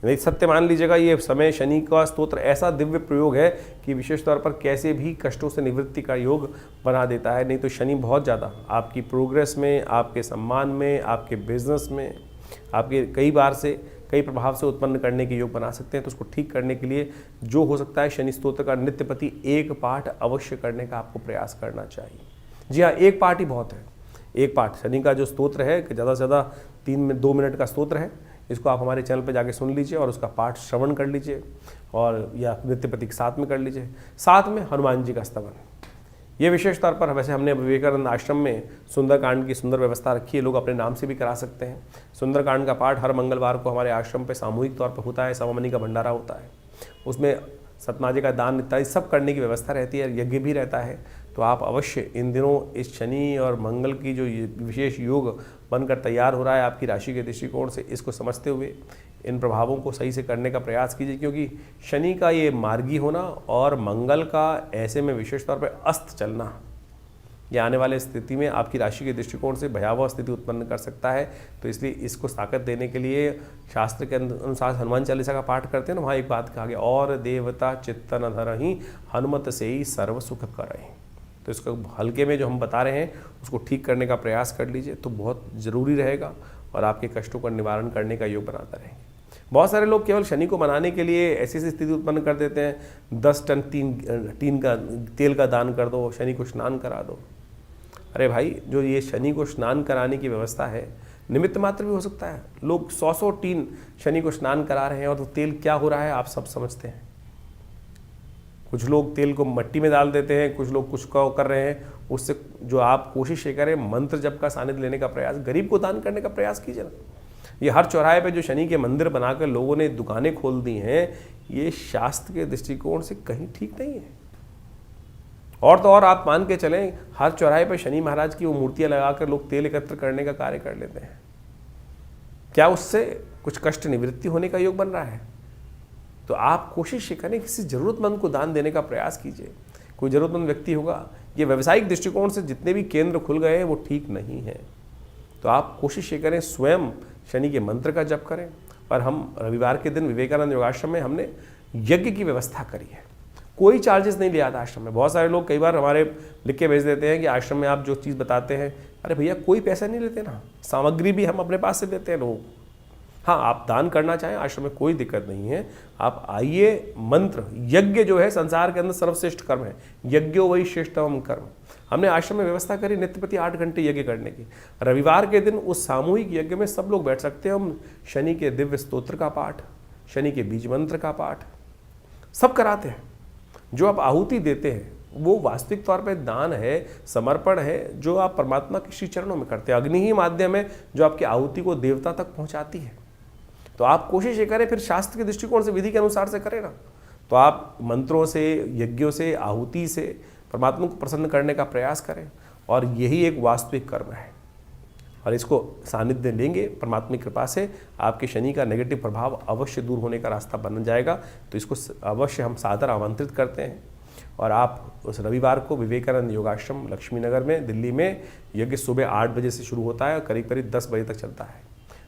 नहीं सत्य मान लीजिएगा, ये समय शनि का स्तोत्र ऐसा दिव्य प्रयोग है कि विशेष तौर पर कैसे भी कष्टों से निवृत्ति का योग बना देता है। नहीं तो शनि बहुत ज़्यादा आपकी प्रोग्रेस में, आपके सम्मान में, आपके बिजनेस में, आपके कई प्रभाव से उत्पन्न करने के योग बना सकते हैं। तो उसको ठीक करने के लिए जो हो सकता है, शनि स्तोत्र का नित्यपति एक पाठ अवश्य करने का आपको प्रयास करना चाहिए। जी हाँ, एक पाठ ही बहुत है। एक पाठ शनि का जो स्तोत्र है ज़्यादा से ज़्यादा 2 मिनट का स्तोत्र है। इसको आप हमारे चैनल पर जाके सुन लीजिए और उसका पाठ श्रवण कर लीजिए, और या नित्यपति के साथ में कर लीजिए। साथ में हनुमान जी का स्तवन, ये विशेष तौर पर वैसे हमने विवेकानंद आश्रम में सुंदरकांड की सुंदर व्यवस्था रखी है। लोग अपने नाम से भी करा सकते हैं। सुंदरकांड का पाठ हर मंगलवार को हमारे आश्रम पे सामूहिक तौर पर होता है। सवामनी का भंडारा होता है, उसमें सतमाजे का दान इत्यादि सब करने की व्यवस्था रहती है, यज्ञ भी रहता है। तो आप अवश्य इन दिनों इस शनि और मंगल की जो विशेष योग बनकर तैयार हो रहा है आपकी राशि के दृष्टिकोण से, इसको समझते हुए इन प्रभावों को सही से करने का प्रयास कीजिए। क्योंकि शनि का ये मार्गी होना और मंगल का ऐसे में विशेष तौर पर अस्त चलना, ये आने वाले स्थिति में आपकी राशि के दृष्टिकोण से भयावह स्थिति उत्पन्न कर सकता है। तो इसलिए इसको ताकत देने के लिए शास्त्र के अनुसार हनुमान चालीसा का पाठ करते हैं ना, वहाँ एक बात कहा गया, और देवता चित्त न धरहि हनुमत से ही सर्व सुख करहि। तो इसको हल्के में जो हम बता रहे हैं उसको ठीक करने का प्रयास कर लीजिए, तो बहुत ज़रूरी रहेगा और आपके कष्टों का निवारण करने का योग बनाता रहेंगे। बहुत सारे लोग केवल शनि को मनाने के लिए ऐसी स्थिति उत्पन्न कर देते हैं, 10 टन टीन का तेल का दान कर दो, शनि को स्नान करा दो। अरे भाई, जो ये शनि को स्नान कराने की व्यवस्था है, निमित्त मात्र भी हो सकता है। लोग 100 टीन शनि को स्नान करा रहे हैं और तो तेल क्या हो रहा है आप सब समझते हैं। कुछ लोग तेल को मिट्टी में डाल देते हैं, कुछ लोग कुछ कर रहे हैं। उससे जो आप कोशिश ये करें, मंत्र जप का सानिध्य लेने का प्रयास, गरीब को दान करने का प्रयास कीजिए ना। ये हर चौराहे पे जो शनि के मंदिर बनाकर लोगों ने दुकानें खोल दी हैं, ये शास्त्र के दृष्टिकोण से कहीं ठीक नहीं है। और तो और आप मान के चलें, हर चौराहे पे शनि महाराज की वो मूर्तियां लगाकर लोग तेल एकत्र करने का कार्य कर लेते हैं। क्या उससे कुछ कष्ट निवृत्ति होने का योग बन रहा है? तो आप कोशिश करें, किसी ज़रूरतमंद को दान देने का प्रयास कीजिए। कोई ज़रूरतमंद व्यक्ति होगा, ये व्यावसायिक दृष्टिकोण से जितने भी केंद्र खुल गए हैं वो ठीक नहीं है। तो आप कोशिश ये करें, स्वयं शनि के मंत्र का जप करें। और हम रविवार के दिन विवेकानंद योगाश्रम में हमने यज्ञ की व्यवस्था करी है, कोई चार्जेस नहीं लिया था आश्रम में। बहुत सारे लोग कई बार हमारे लिख के भेज देते हैं कि आश्रम में आप जो चीज़ बताते हैं, अरे भैया कोई पैसा नहीं लेते ना, सामग्री भी हम अपने पास से देते हैं लोग। हाँ, आप दान करना चाहें आश्रम में कोई दिक्कत नहीं है, आप आइए। मंत्र यज्ञ जो है संसार के अंदर सर्वश्रेष्ठ कर्म है, यज्ञो वही श्रेष्ठतम कर्म। हमने आश्रम में व्यवस्था करी नित्य प्रति 8 घंटे यज्ञ करने की। रविवार के दिन उस सामूहिक यज्ञ में सब लोग बैठ सकते हैं। हम शनि के दिव्य स्तोत्र का पाठ, शनि के बीज मंत्र का पाठ सब कराते हैं। जो आप आहुति देते हैं वो वास्तविक तौर पे दान है, समर्पण है, जो आप परमात्मा के श्री चरणों में करते हैं। अग्नि ही माध्यम है जो आपकी आहुति को देवता तक पहुंचाती है। तो आप कोशिश ये करें, फिर शास्त्र के दृष्टिकोण से, विधि के अनुसार से करें ना। तो आप मंत्रों से, यज्ञों से, आहुति से परमात्मा को प्रसन्न करने का प्रयास करें, और यही एक वास्तविक कर्म है। और इसको सानिध्य लेंगे परमात्मा की कृपा से, आपके शनि का नेगेटिव प्रभाव अवश्य दूर होने का रास्ता बन जाएगा। तो इसको अवश्य हम सादर आमंत्रित करते हैं। और आप उस रविवार को विवेकानंद योगाश्रम लक्ष्मी नगर में, दिल्ली में यज्ञ सुबह 8 बजे से शुरू होता है और करीब करीब 10 बजे तक चलता है।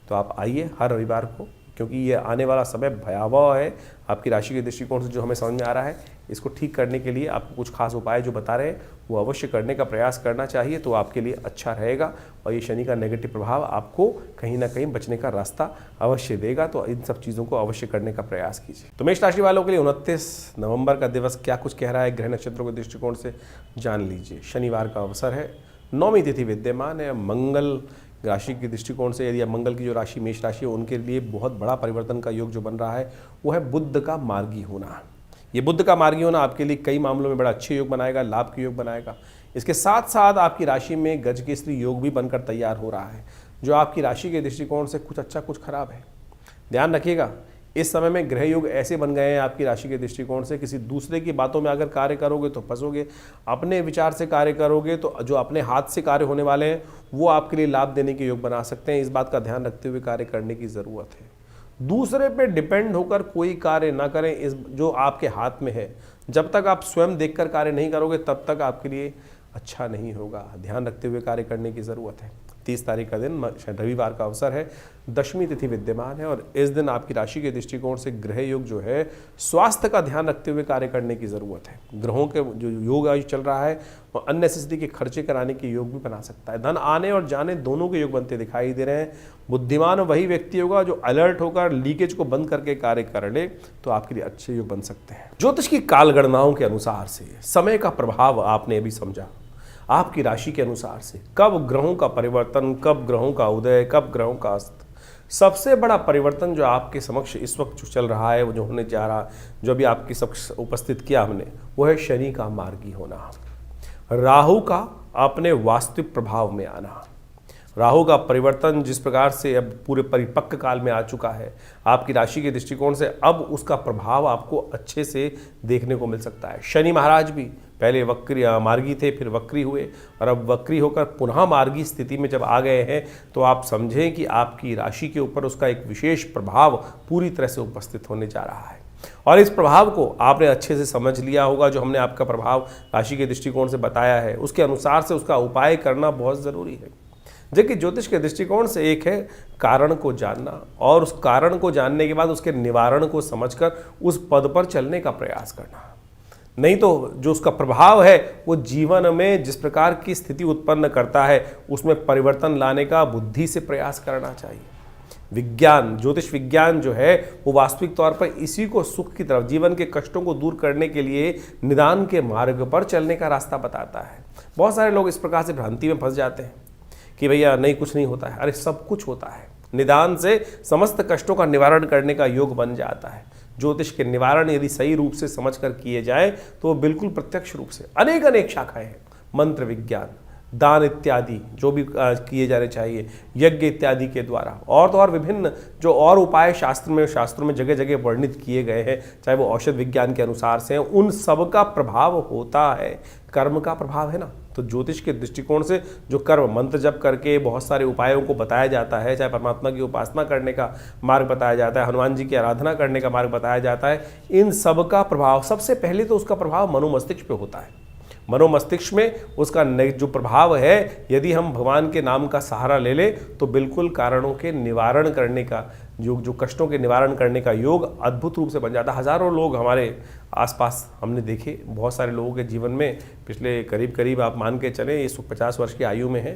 तो आप आइए हर रविवार को, क्योंकि ये आने वाला समय भयावह है। आपकी राशि के दृष्टिकोण से जो हमें समझ में आ रहा है, इसको ठीक करने के लिए आपको कुछ खास उपाय जो बता रहे हैं वो अवश्य करने का प्रयास करना चाहिए। तो आपके लिए अच्छा रहेगा, और ये शनि का नेगेटिव प्रभाव आपको कहीं ना कहीं बचने का रास्ता अवश्य देगा। तो इन सब चीज़ों को अवश्य करने का प्रयास कीजिए। तो मेष राशि वालों के लिए 29 नवंबर का दिवस क्या कुछ कह रहा है ग्रह नक्षत्रों के दृष्टिकोण से जान लीजिए। शनिवार का अवसर है, 9वीं तिथि विद्यमान है। मंगल राशि के दृष्टिकोण से, यदि मंगल की जो राशि मेष राशि है, उनके लिए बहुत बड़ा परिवर्तन का योग जो बन रहा है वो है बुध का मार्गी होना। ये बुध का मार्गी होना आपके लिए कई मामलों में बड़ा अच्छे योग बनाएगा, लाभ के योग बनाएगा। इसके साथ साथ आपकी राशि में गज केसरी योग भी बनकर तैयार हो रहा है, जो आपकी राशि के दृष्टिकोण से कुछ अच्छा कुछ खराब है। ध्यान रखिएगा, इस समय में ग्रह योग ऐसे बन गए हैं आपकी राशि के दृष्टिकोण से, किसी दूसरे की बातों में अगर कार्य करोगे तो फंसोगे, अपने विचार से कार्य करोगे तो जो अपने हाथ से कार्य होने वाले हैं वो आपके लिए लाभ देने के योग बना सकते हैं। इस बात का ध्यान रखते हुए कार्य करने की ज़रूरत है। दूसरे पे डिपेंड होकर कोई कार्य ना करें, इस जो आपके हाथ में है। जब तक आप स्वयं देखकर कार्य नहीं करोगे तब तक आपके लिए अच्छा नहीं होगा। ध्यान रखते हुए कार्य करने की ज़रूरत है। 30 तारीख का दिन रविवार का अवसर है, 10वीं तिथि विद्यमान है, और इस दिन आपकी राशि के दृष्टिकोण से ग्रह योग जो है स्वास्थ्य का ध्यान रखते हुए कार्य करने की ज़रूरत है। ग्रहों के जो योग आज चल रहा है वो अननेसेसरी के खर्चे कराने के योग भी बना सकता है। धन आने और जाने दोनों के योग बनते दिखाई दे रहे हैं। बुद्धिमान वही व्यक्ति होगा जो अलर्ट होकर लीकेज को बंद करके कार्य कर ले, तो आपके लिए अच्छे योग बन सकते हैं। ज्योतिष की कालगणनाओं के अनुसार से समय का प्रभाव आपने अभी समझा। आपकी राशि के अनुसार से कब ग्रहों का परिवर्तन, कब ग्रहों का उदय, कब ग्रहों का अस्त। सबसे बड़ा परिवर्तन जो आपके समक्ष इस वक्त जो चल रहा है, वो जो होने जा रहा, जो अभी आपके समक्ष उपस्थित किया हमने, वो है शनि का मार्गी होना, राहु का अपने वास्तविक प्रभाव में आना। राहु का परिवर्तन जिस प्रकार से अब पूरे परिपक्व काल में आ चुका है आपकी राशि के दृष्टिकोण से, अब उसका प्रभाव आपको अच्छे से देखने को मिल सकता है। शनि महाराज भी पहले वक्री मार्गी थे, फिर वक्री हुए, और अब वक्री होकर पुनः मार्गी स्थिति में जब आ गए हैं, तो आप समझें कि आपकी राशि के ऊपर उसका एक विशेष प्रभाव पूरी तरह से उपस्थित होने जा रहा है। और इस प्रभाव को आपने अच्छे से समझ लिया होगा। जो हमने आपका प्रभाव राशि के दृष्टिकोण से बताया है, उसके अनुसार से उसका उपाय करना बहुत ज़रूरी है। जबकि ज्योतिष के दृष्टिकोण से एक है कारण को जानना, और उस कारण को जानने के बाद उसके निवारण को समझकर उस पद पर चलने का प्रयास करना। नहीं तो जो उसका प्रभाव है वो जीवन में जिस प्रकार की स्थिति उत्पन्न करता है उसमें परिवर्तन लाने का बुद्धि से प्रयास करना चाहिए। विज्ञान, ज्योतिष विज्ञान जो है वो वास्तविक तौर पर इसी को सुख की तरफ, जीवन के कष्टों को दूर करने के लिए निदान के मार्ग पर चलने का रास्ता बताता है। बहुत सारे लोग इस प्रकार से भ्रांति में फंस जाते हैं कि भैया नहीं, कुछ नहीं होता है। अरे सब कुछ होता है। निदान से समस्त कष्टों का निवारण करने का योग बन जाता है। ज्योतिष के निवारण यदि सही रूप से समझकर किए जाए तो बिल्कुल प्रत्यक्ष रूप से अनेक शाखाएं हैं। मंत्र विज्ञान, दान इत्यादि जो भी किए जाने चाहिए, यज्ञ इत्यादि के द्वारा, और तो और विभिन्न जो और उपाय शास्त्रों में जगह जगह वर्णित किए गए हैं, चाहे वो औषध विज्ञान के अनुसार से हैं, उन सब का प्रभाव होता है। कर्म का प्रभाव है ना। तो ज्योतिष के दृष्टिकोण से जो कर्म, मंत्र जप करके बहुत सारे उपायों को बताया जाता है, चाहे परमात्मा की उपासना करने का मार्ग बताया जाता है, हनुमान जी की आराधना करने का मार्ग बताया जाता है, इन सब का प्रभाव सबसे पहले तो उसका प्रभाव मनोमस्तिष्क पे होता है। मनोमस्तिष्क में उसका जो प्रभाव है, यदि हम भगवान के नाम का सहारा ले ले तो बिल्कुल कारणों के निवारण करने का जो कष्टों के निवारण करने का योग अद्भुत रूप से बन जाता है। हज़ारों लोग हमारे आसपास हमने देखे, बहुत सारे लोगों के जीवन में पिछले करीब आप मान के चलें ये 50 वर्ष की आयु में है,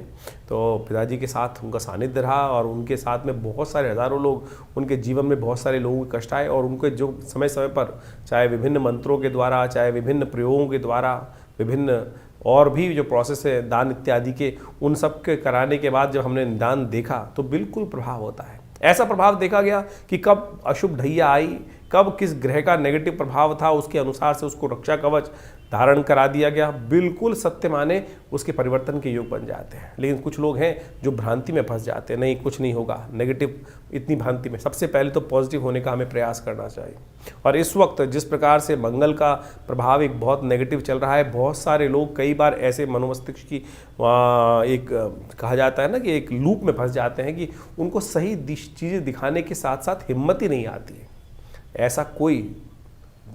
तो पिताजी के साथ उनका सानिध्य रहा और उनके साथ में बहुत सारे हज़ारों लोग, उनके जीवन में बहुत सारे लोगों के कष्ट आए और उनके जो समय समय पर चाहे विभिन्न मंत्रों के द्वारा, चाहे विभिन्न प्रयोगों के द्वारा, विभिन्न और भी जो प्रोसेस है दान इत्यादि के, उन सब के कराने के बाद जब हमने निदान देखा तो बिल्कुल प्रभाव होता है। ऐसा प्रभाव देखा गया कि कब अशुभ ढैया आई, कब किस ग्रह का नेगेटिव प्रभाव था, उसके अनुसार से उसको रक्षा कवच धारण करा दिया गया। बिल्कुल सत्य माने उसके परिवर्तन के योग बन जाते हैं। लेकिन कुछ लोग हैं जो भ्रांति में फंस जाते हैं, नहीं कुछ नहीं होगा, नेगेटिव इतनी भ्रांति में। सबसे पहले तो पॉजिटिव होने का हमें प्रयास करना चाहिए। और इस वक्त जिस प्रकार से मंगल का प्रभाव एक बहुत नेगेटिव चल रहा है, बहुत सारे लोग कई बार ऐसे मनोमस्तिष्क की एक कहा जाता है ना कि एक लूप में फंस जाते हैं कि उनको सही चीज़ें दिखाने के साथ साथ हिम्मत ही नहीं आती है। ऐसा कोई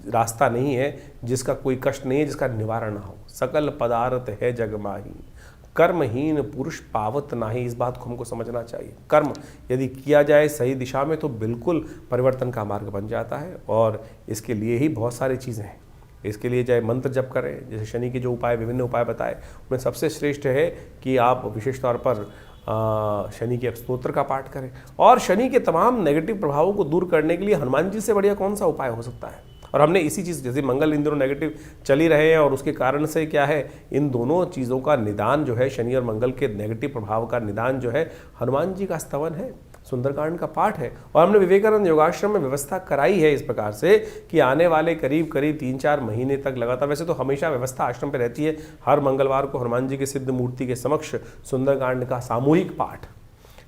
रास्ता नहीं है जिसका कोई कष्ट नहीं है, जिसका निवारण ना हो। सकल पदार्थ है जग माही, कर्महीन पुरुष पावत नाही। इस बात को हमको समझना चाहिए। कर्म यदि किया जाए सही दिशा में तो बिल्कुल परिवर्तन का मार्ग बन जाता है। और इसके लिए ही बहुत सारी चीज़ें हैं। इसके लिए चाहे मंत्र जप करें, जैसे शनि के जो उपाय, विभिन्न उपाय बताए, उनमें सबसे श्रेष्ठ है कि आप विशेष तौर पर शनि के स्तोत्र का पाठ करें। और शनि के तमाम नेगेटिव प्रभावों को दूर करने के लिए हनुमान जी से बढ़िया कौन सा उपाय हो सकता है। और हमने इसी चीज़, जैसे मंगल इन दिनों नेगेटिव चल ही रहे हैं और उसके कारण से क्या है, इन दोनों चीज़ों का निदान जो है, शनि और मंगल के नेगेटिव प्रभाव का निदान जो है, हनुमान जी का स्तवन है, सुंदरकांड का पाठ है। और हमने विवेकानंद योगाश्रम में व्यवस्था कराई है इस प्रकार से कि आने वाले करीब 3-4 महीने तक लगातार, वैसे तो हमेशा व्यवस्था आश्रम पे रहती है, हर मंगलवार को हनुमान जी के सिद्ध मूर्ति के समक्ष सुंदरकांड का सामूहिक पाठ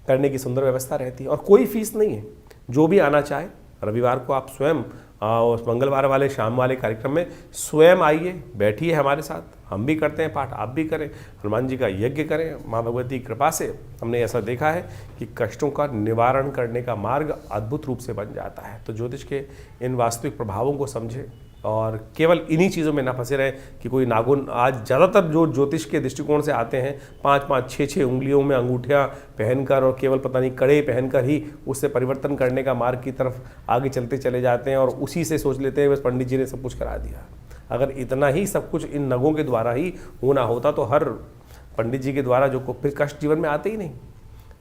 करने की सुंदर व्यवस्था रहती है। और कोई फीस नहीं है, जो भी आना चाहे रविवार को आप स्वयं उस मंगलवार वाले शाम वाले कार्यक्रम में स्वयं आइए, बैठिए हमारे साथ, हम भी करते हैं पाठ, आप भी करें, हनुमान जी का यज्ञ करें। माँ भगवती की कृपा से हमने ऐसा देखा है कि कष्टों का निवारण करने का मार्ग अद्भुत रूप से बन जाता है। तो ज्योतिष के इन वास्तविक प्रभावों को समझें और केवल इन्हीं चीज़ों में ना फंसे रहें कि कोई नागुन। आज ज़्यादातर जो ज्योतिष के दृष्टिकोण से आते हैं, 5-5, 6-6 उंगलियों में अंगूठियाँ पहनकर और केवल पता नहीं कड़े पहनकर ही उससे परिवर्तन करने का मार्ग की तरफ आगे चलते चले जाते हैं और उसी से सोच लेते हैं बस पंडित जी ने सब कुछ करा दिया। अगर इतना ही सब कुछ इन नगों के द्वारा ही होना होता तो हर पंडित जी के द्वारा जो फिर कष्ट जीवन में आते ही नहीं।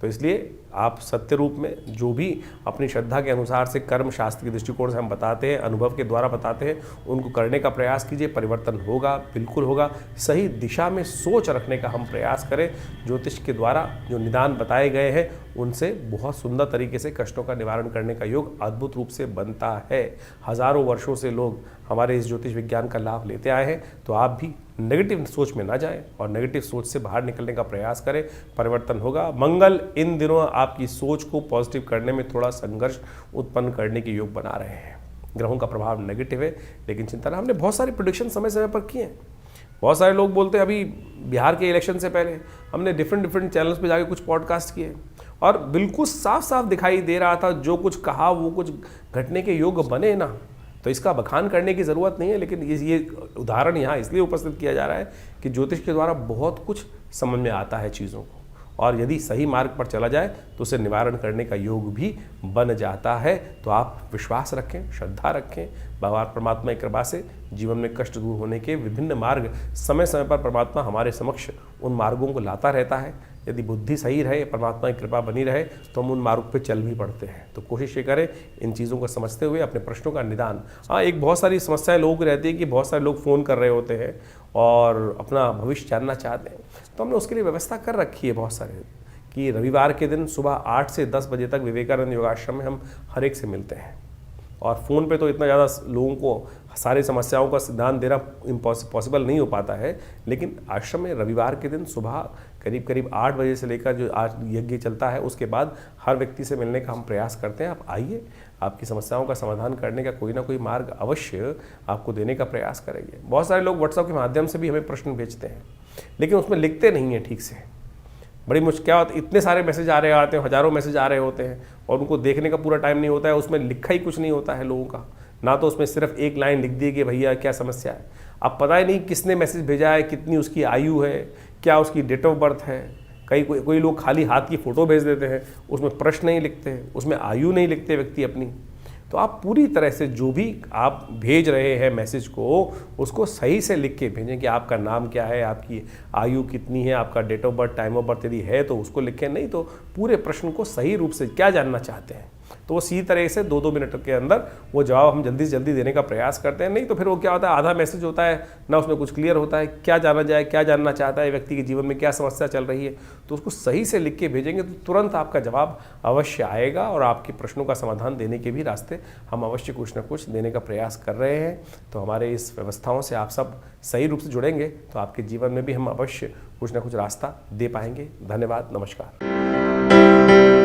तो इसलिए आप सत्य रूप में जो भी अपनी श्रद्धा के अनुसार से कर्म शास्त्र के दृष्टिकोण से हम बताते हैं, अनुभव के द्वारा बताते हैं, उनको करने का प्रयास कीजिए। परिवर्तन होगा, बिल्कुल होगा। सही दिशा में सोच रखने का हम प्रयास करें। ज्योतिष के द्वारा जो निदान बताए गए हैं उनसे बहुत सुंदर तरीके से कष्टों का निवारण करने का योग अद्भुत रूप से बनता है। हज़ारों वर्षों से लोग हमारे इस ज्योतिष विज्ञान का लाभ लेते आए हैं। तो आप भी नेगेटिव सोच में ना जाएं और नेगेटिव सोच से बाहर निकलने का प्रयास करें, परिवर्तन होगा। मंगल इन दिनों आपकी सोच को पॉजिटिव करने में थोड़ा संघर्ष उत्पन्न करने के योग बना रहे हैं। ग्रहों का प्रभाव नेगेटिव है, लेकिन चिंता ना, हमने बहुत सारी प्रेडिक्शन समय समय पर किए हैं। बहुत सारे लोग बोलते हैं, अभी बिहार के इलेक्शन से पहले हमने डिफरेंट चैनल्स पे जाके कुछ पॉडकास्ट किए और बिल्कुल साफ साफ दिखाई दे रहा था जो कुछ कहा वो कुछ घटने के योग बने ना। तो इसका बखान करने की ज़रूरत नहीं है, लेकिन ये उदाहरण यहाँ इसलिए उपस्थित किया जा रहा है कि ज्योतिष के द्वारा बहुत कुछ समझ में आता है चीज़ों को, और यदि सही मार्ग पर चला जाए तो उसे निवारण करने का योग भी बन जाता है। तो आप विश्वास रखें, श्रद्धा रखें, भगवान परमात्मा की कृपा से जीवन में कष्ट दूर होने के विभिन्न मार्ग समय समय पर परमात्मा हमारे समक्ष उन मार्गों को लाता रहता है। यदि बुद्धि सही रहे, परमात्मा की कृपा बनी रहे तो हम उन मार्ग पे चल भी पड़ते हैं। तो कोशिश ये करें इन चीज़ों को समझते हुए अपने प्रश्नों का निदान। हाँ, एक बहुत सारी समस्याएं लोगों की रहती है कि बहुत सारे लोग फ़ोन कर रहे होते हैं और अपना भविष्य जानना चाहते हैं। तो हमने उसके लिए व्यवस्था कर रखी है बहुत सारे कि रविवार के दिन सुबह 8 से 10 बजे तक विवेकानंद योगाश्रम में हम हर एक से मिलते हैं। और फ़ोन पे तो इतना ज़्यादा लोगों को सारी समस्याओं का सिद्धांत देना पॉसिबल नहीं हो पाता है, लेकिन आश्रम में रविवार के दिन सुबह करीब 8 बजे से लेकर जो आज यज्ञ चलता है उसके बाद हर व्यक्ति से मिलने का हम प्रयास करते हैं। आप आइए, आपकी समस्याओं का समाधान करने का कोई ना कोई मार्ग अवश्य आपको देने का प्रयास करेंगे। बहुत सारे लोग व्हाट्सएप के माध्यम से भी हमें प्रश्न भेजते हैं, लेकिन उसमें लिखते नहीं हैं ठीक से। बड़ी मुश्किल क्या होता है, इतने सारे मैसेज आ रहे आते हैं, हज़ारों मैसेज आ रहे होते हैं और उनको देखने का पूरा टाइम नहीं होता है। उसमें लिखा ही कुछ नहीं होता है लोगों का, ना तो उसमें सिर्फ एक लाइन लिख दी कि भैया क्या समस्या है। अब पता ही नहीं किसने मैसेज भेजा है, कितनी उसकी आयु है, क्या उसकी डेट ऑफ बर्थ है। कोई लोग खाली हाथ की फ़ोटो भेज देते हैं, उसमें प्रश्न नहीं लिखते, उसमें आयु नहीं लिखते व्यक्ति अपनी। तो आप पूरी तरह से जो भी आप भेज रहे हैं मैसेज को, उसको सही से लिख के भेजें कि आपका नाम क्या है, आपकी आयु कितनी है, आपका date of birth, time of birth यदि है तो उसको लिखें, नहीं तो पूरे प्रश्न को सही रूप से क्या जानना चाहते हैं तो वो इसी तरह से 2-2 मिनट के अंदर वो जवाब हम जल्दी से जल्दी देने का प्रयास करते हैं। नहीं तो फिर वो क्या होता है, आधा मैसेज होता है ना, उसमें कुछ क्लियर होता है, क्या जाना जाए, क्या जानना चाहता है व्यक्ति के जीवन में, क्या समस्या चल रही है। तो उसको सही से लिख के भेजेंगे तो तुरंत आपका जवाब अवश्य आएगा और आपके प्रश्नों का समाधान देने के भी रास्ते हम अवश्य कुछ ना कुछ देने का प्रयास कर रहे हैं। तो हमारे इस व्यवस्थाओं से आप सब सही रूप से जुड़ेंगे तो आपके जीवन में भी हम अवश्य कुछ ना कुछ रास्ता दे पाएंगे। धन्यवाद, नमस्कार।